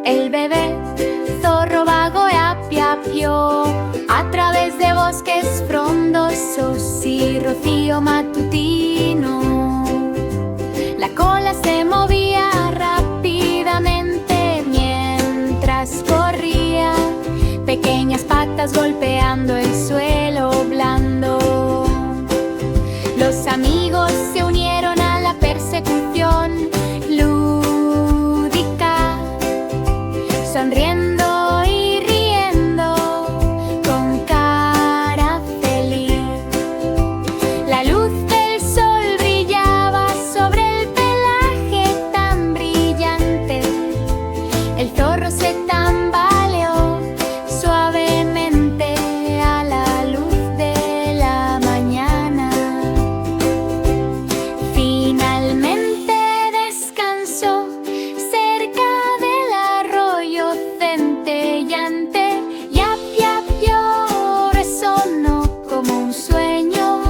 El bebé zorro vago piapió a través de bosques frondosos y rocío matutino. La cola se movía rápidamente mientras corría, pequeñas patas golpeando el suelo blando. Los amigos se unieron a la persecución lúdica, sonriendo y riendo con cara feliz. La luz del sol brillaba sobre el pelaje tan brillante. El zorro se tambaleó suavemente a la luz de la mañana. Finalmente descansó cerca del arroyo centelleante. Yap, yap, yo resonó como un sueño.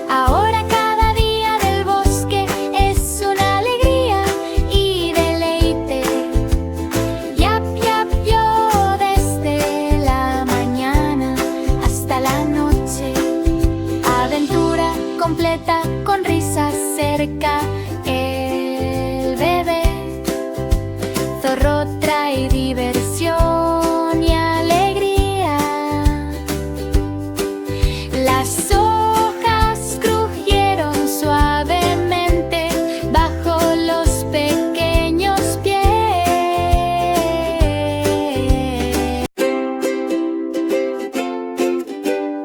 Ahora cada día del bosque es una alegría y deleite. Yap, yap, yo desde la mañana hasta la noche. Aventura completa con risas cerca. El bebé zorro trae diversión y alegría. Las hojas crujieron suavemente bajo los pequeños pies.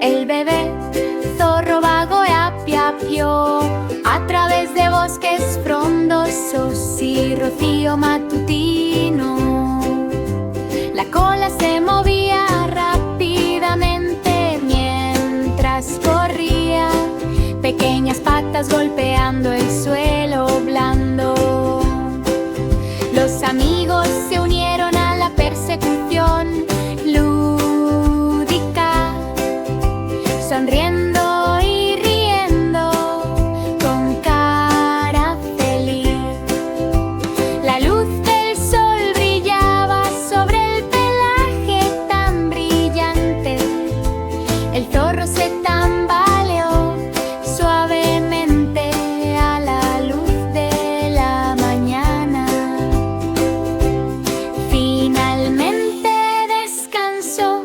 El bebé zorro vago piapió a través de bosques frondosos y rocío matutino. La cola se movía rápidamente mientras corría, pequeñas patas golpeando el suelo blando. Los amigos se unieron a la persecución lúdica, sonriendo y riendo con cara feliz. La luz del sol brillaba sobre el pelaje tan brillante. El zorro se tambaleó suavemente a la luz de la mañana. Finalmente descansó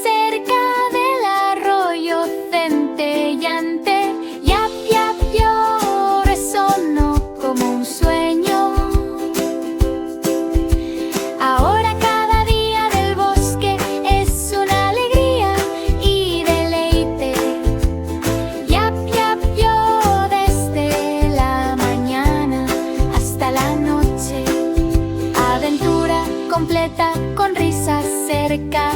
cerca del arroyo centelleante. Yap, yap, yo resonó como un sueño. Ahora cada día del bosque es una alegría y deleite. Yap, yap, yo desde la mañana hasta la noche. Aventura completa con risas cerca.